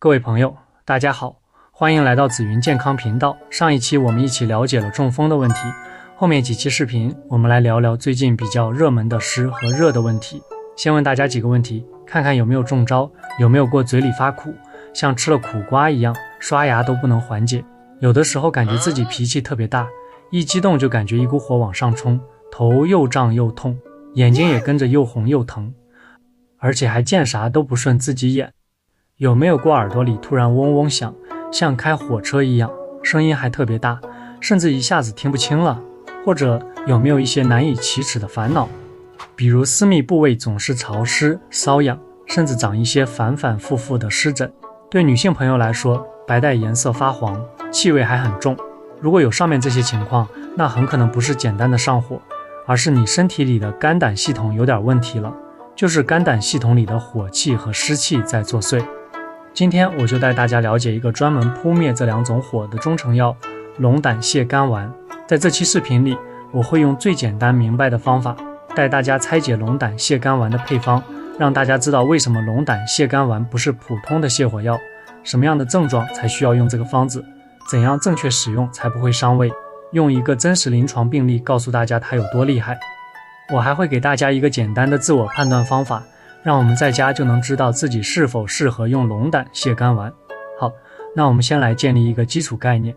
各位朋友，大家好，欢迎来到紫云健康频道。上一期我们一起了解了中风的问题，后面几期视频我们来聊聊最近比较热门的湿和热的问题。先问大家几个问题，看看有没有中招，有没有过嘴里发苦，像吃了苦瓜一样，刷牙都不能缓解。有的时候感觉自己脾气特别大，一激动就感觉一股火往上冲，头又胀又痛，眼睛也跟着又红又疼，而且还见啥都不顺自己眼。有没有过耳朵里突然嗡嗡响，像开火车一样，声音还特别大，甚至一下子听不清了？或者有没有一些难以启齿的烦恼，比如私密部位总是潮湿瘙痒，甚至长一些反反复复的湿疹？对女性朋友来说，白带颜色发黄，气味还很重。如果有上面这些情况，那很可能不是简单的上火，而是你身体里的肝胆系统有点问题了，就是肝胆系统里的火气和湿气在作祟。今天我就带大家了解一个专门扑灭这两种火的中成药龙胆泻肝丸。在这期视频里，我会用最简单明白的方法带大家拆解龙胆泻肝丸的配方，让大家知道为什么龙胆泻肝丸不是普通的泻火药，什么样的症状才需要用这个方子，怎样正确使用才不会伤胃，用一个真实临床病例告诉大家它有多厉害。我还会给大家一个简单的自我判断方法，让我们在家就能知道自己是否适合用龙胆泻肝丸。好，那我们先来建立一个基础概念。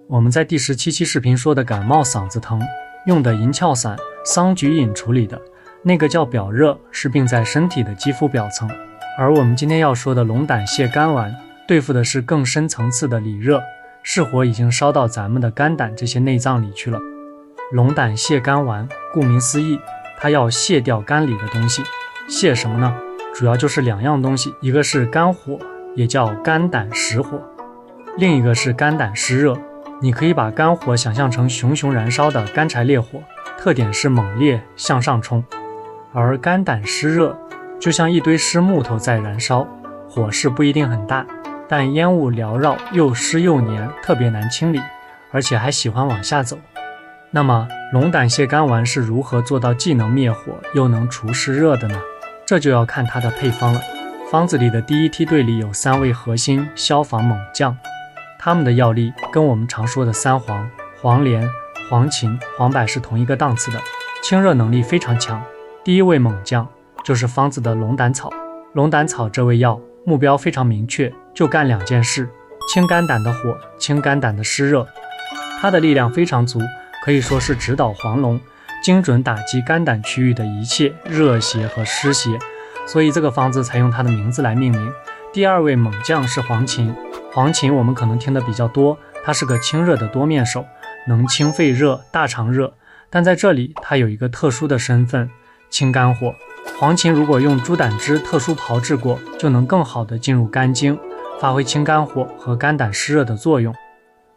我们在第17期视频说的感冒嗓子疼用的银翘散桑菊饮处理的那个叫表热，是病在身体的肌肤表层，而我们今天要说的龙胆泻肝丸对付的是更深层次的里热，是火已经烧到咱们的肝胆这些内脏里去了。龙胆泻肝丸顾名思义，它要泻掉肝里的东西。泻什么呢？主要就是两样东西，一个是肝火，也叫肝胆实火，另一个是肝胆湿热。你可以把肝火想象成熊熊燃烧的干柴烈火，特点是猛烈向上冲，而肝胆湿热就像一堆湿木头在燃烧，火势不一定很大，但烟雾缭绕，又湿又黏，特别难清理，而且还喜欢往下走。那么龙胆泻肝丸是如何做到既能灭火又能除湿热的呢？这就要看它的配方了。方子里的第一梯队里有3味核心消防猛将，它们的药力跟我们常说的三黄、黄连、黄芩、黄柏是同一个档次的，清热能力非常强。第一位猛将就是方子的龙胆草。龙胆草这味药目标非常明确，就干2件事：清肝胆的火，清肝胆的湿热。它的力量非常足，可以说是直捣黄龙，精准打击肝胆区域的一切热邪和湿邪，所以这个方子才用它的名字来命名。第二位猛将是黄芩。黄芩我们可能听得比较多，它是个清热的多面手，能清肺热、大肠热，但在这里它有一个特殊的身份，清肝火。黄芩如果用猪胆汁特殊炮制过，就能更好的进入肝经，发挥清肝火和肝胆湿热的作用，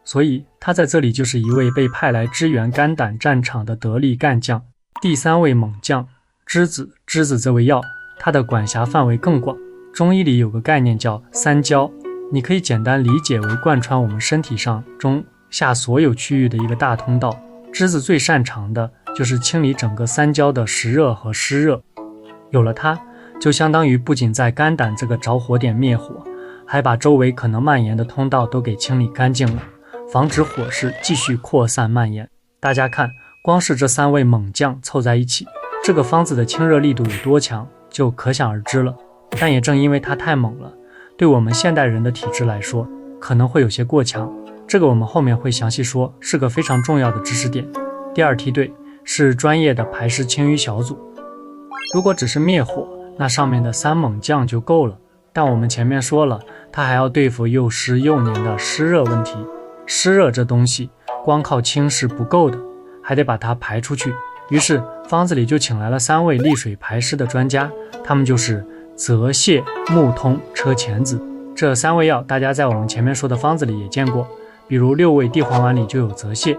所以它在这里就是一位被派来支援肝胆战场的得力干将。第3位猛将栀子。栀子这味药它的管辖范围更广，中医里有个概念叫三焦，你可以简单理解为贯穿我们身体上中下所有区域的一个大通道。栀子最擅长的就是清理整个三焦的实热和湿热，有了它，就相当于不仅在肝胆这个着火点灭火，还把周围可能蔓延的通道都给清理干净了，防止火势继续扩散蔓延。大家看，光是这3位猛将凑在一起，这个方子的清热力度有多强，就可想而知了。但也正因为它太猛了，对我们现代人的体质来说，可能会有些过强，这个我们后面会详细说，是个非常重要的知识点。第2梯队是专业的排湿清淤小组。如果只是灭火，那上面的3猛将就够了，但我们前面说了，它还要对付又湿又黏的湿热问题。湿热这东西光靠清是不够的，还得把它排出去。于是方子里就请来了3位利水排湿的专家，他们就是泽泻、木通、车前子。这3味药大家在我们前面说的方子里也见过，比如6味地黄丸里就有泽泻。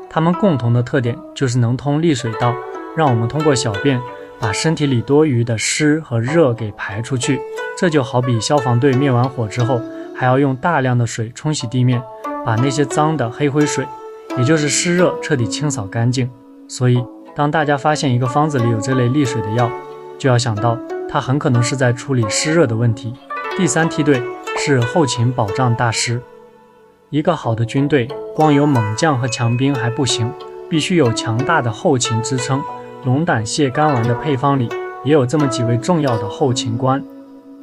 它们共同的特点就是能通利水道，让我们通过小便把身体里多余的湿和热给排出去。这就好比消防队灭完火之后，还要用大量的水冲洗地面，把那些脏的黑灰水，也就是湿热彻底清扫干净。所以当大家发现一个方子里有这类利水的药，就要想到它很可能是在处理湿热的问题。第3梯队是后勤保障大师。一个好的军队，光有猛将和强兵还不行，必须有强大的后勤支撑。龙胆泻肝丸的配方里也有这么几位重要的后勤官。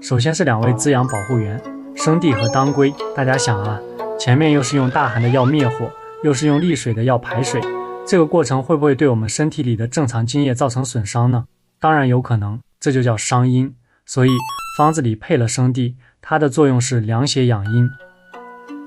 首先是2位滋养保护员，生地和当归。大家想啊，前面又是用大寒的药灭火，又是用利水的药排水，这个过程会不会对我们身体里的正常津液造成损伤呢？当然有可能，这就叫伤阴。所以方子里配了生地，它的作用是凉血养阴，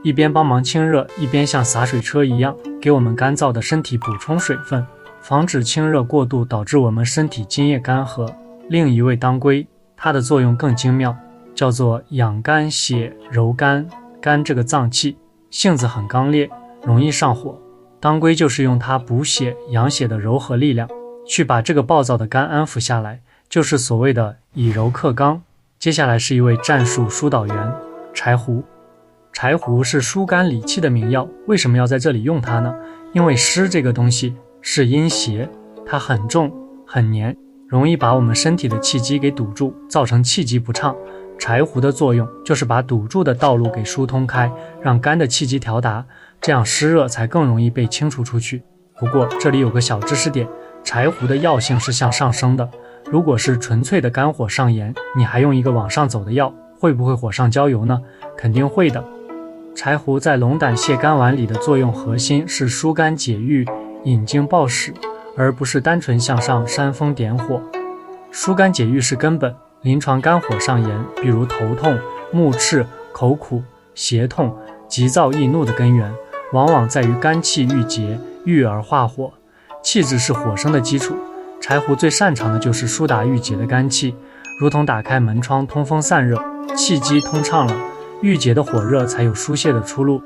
一边帮忙清热，一边像洒水车一样给我们干燥的身体补充水分，防止清热过度导致我们身体津液干涸。另一味当归，它的作用更精妙，叫做养肝血柔肝。肝这个脏器性子很刚烈，容易上火，当归就是用它补血养血的柔和力量，去把这个暴躁的肝安抚下来，就是所谓的以柔克刚。接下来是一位战术疏导员，柴胡。柴胡是疏肝理气的名药，为什么要在这里用它呢？因为湿这个东西是阴邪，它很重很黏，容易把我们身体的气机给堵住，造成气机不畅。柴胡的作用就是把堵住的道路给疏通开，让肝的气机调达，这样湿热才更容易被清除出去。不过这里有个小知识点，柴胡的药性是向上升的，如果是纯粹的肝火上炎，你还用一个往上走的药，会不会火上浇油呢？肯定会的。柴胡在龙胆泻肝丸里的作用核心是疏肝解郁、引经暴食，而不是单纯向上煽风点火。疏肝解郁是根本，临床肝火上炎，比如头痛、目赤、口苦、胁痛、急躁易怒的根源，往往在于肝气郁结，郁而化火。气质是火生的基础，柴胡最擅长的就是疏达郁结的肝气，如同打开门窗通风散热，气机通畅了，郁结的火热才有疏泄的出路。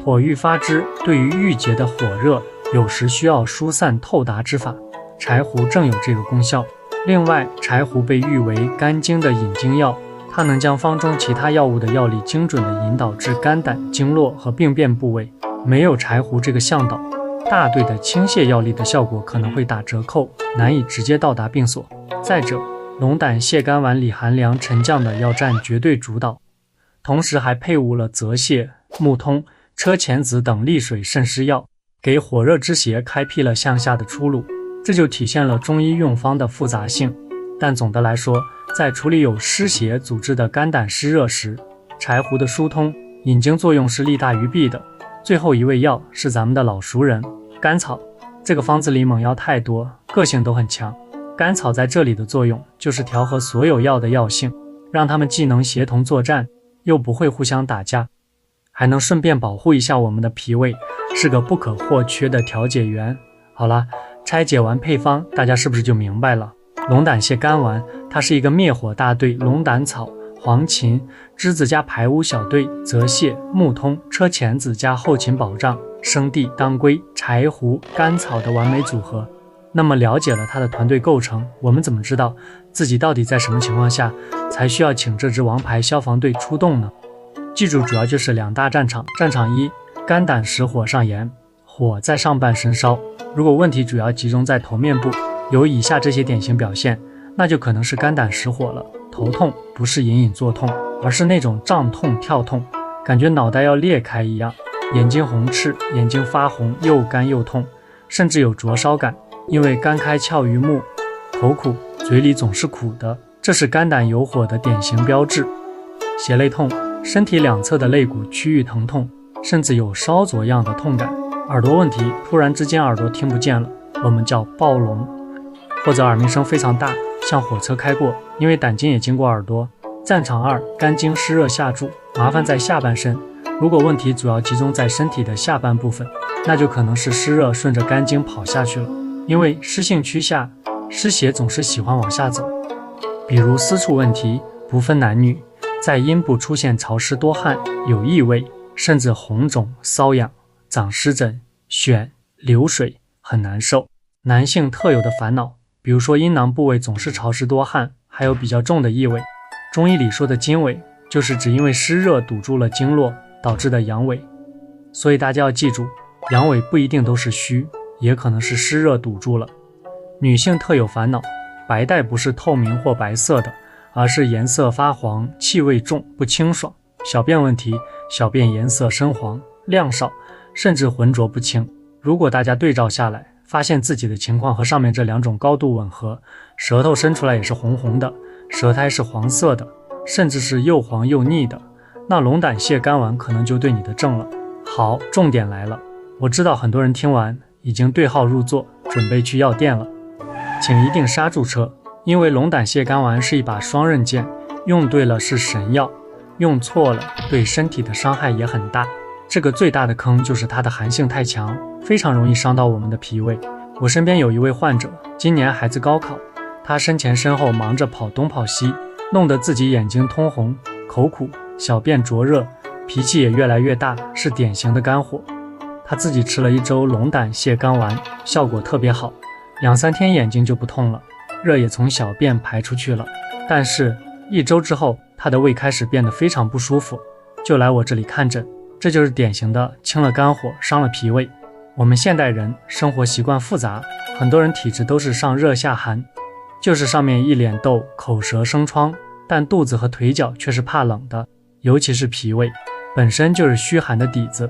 火欲发之，对于郁结的火热，有时需要疏散透达之法，柴胡正有这个功效。另外，柴胡被誉为肝经的引经药，它能将方中其他药物的药力精准地引导至肝胆经络和病变部位。没有柴胡这个向导，大队的清泻药力的效果可能会打折扣，难以直接到达病所。再者，龙胆泻肝丸里寒凉沉降的要占绝对主导，同时还配伍了泽泻、木通、车前子等利水渗湿药，给火热之邪开辟了向下的出路。这就体现了中医用方的复杂性。但总的来说，在处理有湿邪组织的肝胆湿热时，柴胡的疏通引经作用是利大于弊的。最后一味药是咱们的老熟人甘草，这个方子里猛药太多，个性都很强。甘草在这里的作用就是调和所有药的药性，让它们既能协同作战，又不会互相打架，还能顺便保护一下我们的脾胃，是个不可或缺的调节员。好了，拆解完配方，大家是不是就明白了？龙胆泻肝丸，它是一个灭火大队，龙胆草、黄芩、栀子加排污小队，泽泻、木通、车前子加后勤保障，生地、当归、柴胡、甘草的完美组合。那么了解了它的团队构成，我们怎么知道自己到底在什么情况下才需要请这支王牌消防队出动呢？记住，主要就是2大战场。战场1，肝胆实火上炎，火在上半身烧，如果问题主要集中在头面部，有以下这些典型表现，那就可能是肝胆实火了。头痛不是隐隐作痛，而是那种胀痛跳痛，感觉脑袋要裂开一样，眼睛红赤，眼睛发红，又干又痛，甚至有灼烧感，因为肝开窍于目。口苦，嘴里总是苦的，这是肝胆有火的典型标志。胁肋痛，身体两侧的肋骨区域疼痛，甚至有烧灼样的痛感。耳朵问题，突然之间耳朵听不见了，我们叫暴聋。或者耳鸣声非常大，像火车开过，因为胆经也经过耳朵。战场2，肝经湿热下注，麻烦在下半身。如果问题主要集中在身体的下半部分，那就可能是湿热顺着肝经跑下去了，因为湿性趋下，湿邪总是喜欢往下走。比如私处问题，不分男女，在阴部出现潮湿多汗、有异味，甚至红肿、瘙痒、长湿疹、癣、流水，很难受。男性特有的烦恼，比如说阴囊部位总是潮湿多汗，还有比较重的异味。中医里说的经纬，就是指因为湿热堵住了经络导致的阳痿。所以大家要记住，阳痿不一定都是虚，也可能是湿热堵住了。女性特有烦恼，白带不是透明或白色的，而是颜色发黄，气味重，不清爽，小便问题，小便颜色深黄、量少，甚至浑浊不清。如果大家对照下来，发现自己的情况和上面这两种高度吻合，舌头伸出来也是红红的，舌苔是黄色的，甚至是又黄又腻的，那龙胆泻肝丸可能就对你的症了。好，重点来了，我知道很多人听完已经对号入座，准备去药店了，请一定刹住车，因为龙胆泻肝丸是一把双刃剑，用对了是神药，用错了对身体的伤害也很大。这个最大的坑就是它的寒性太强，非常容易伤到我们的脾胃。我身边有一位患者，今年孩子高考，他身前身后忙着跑东跑西，弄得自己眼睛通红、口苦、小便灼热，脾气也越来越大，是典型的肝火。他自己吃了1周龙胆泻肝丸，效果特别好，2、3天眼睛就不痛了，热也从小便排出去了。但是1周之后，他的胃开始变得非常不舒服，就来我这里看诊。这就是典型的清了肝火，伤了脾胃。我们现代人生活习惯复杂，很多人体质都是上热下寒，就是上面一脸痘、口舌生疮，但肚子和腿脚却是怕冷的，尤其是脾胃本身就是虚寒的底子。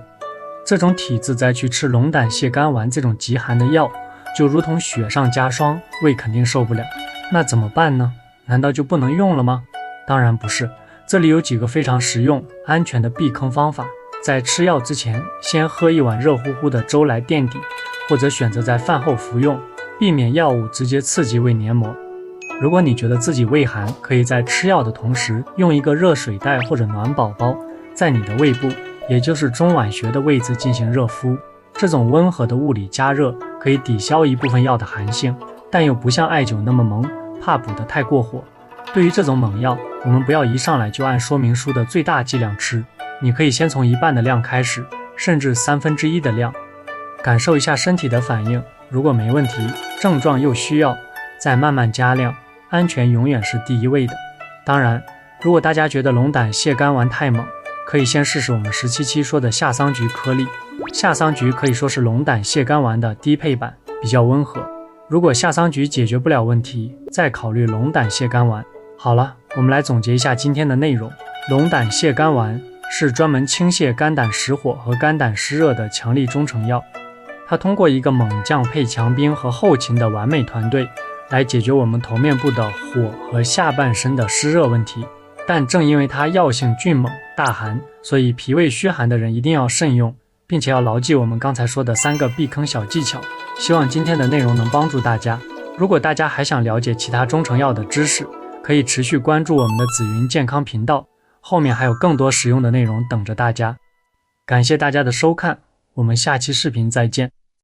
这种体质再去吃龙胆泻肝丸这种极寒的药，就如同雪上加霜，胃肯定受不了。那怎么办呢？难道就不能用了吗？当然不是，这里有几个非常实用、安全的避坑方法。在吃药之前，先喝1碗热乎乎的粥来垫底，或者选择在饭后服用，避免药物直接刺激胃黏膜。如果你觉得自己胃寒，可以在吃药的同时，用一个热水袋或者暖宝宝，在你的胃部，也就是中脘穴的位置进行热敷。这种温和的物理加热可以抵消一部分药的寒性，但又不像艾灸那么猛，怕补得太过火。对于这种猛药，我们不要一上来就按说明书的最大剂量吃，你可以先从1半的量开始，甚至1/3的量，感受一下身体的反应。如果没问题，症状又需要，再慢慢加量，安全永远是第一位的。当然，如果大家觉得龙胆泻肝丸太猛，可以先试试我们17期说的夏桑菊颗粒。夏桑菊可以说是龙胆泻肝丸的低配版，比较温和。如果夏桑菊解决不了问题，再考虑龙胆泻肝丸。好了，我们来总结一下今天的内容。龙胆泻肝丸是专门清泻肝胆实火和肝胆湿热的强力中成药，它通过一个猛将配强兵和后勤的完美团队，来解决我们头面部的火和下半身的湿热问题。但正因为它药性峻猛、大寒，所以脾胃虚寒的人一定要慎用，并且要牢记我们刚才说的3个避坑小技巧。希望今天的内容能帮助大家。如果大家还想了解其他中成药的知识，可以持续关注我们的紫云健康频道，后面还有更多实用的内容等着大家。感谢大家的收看，我们下期视频再见。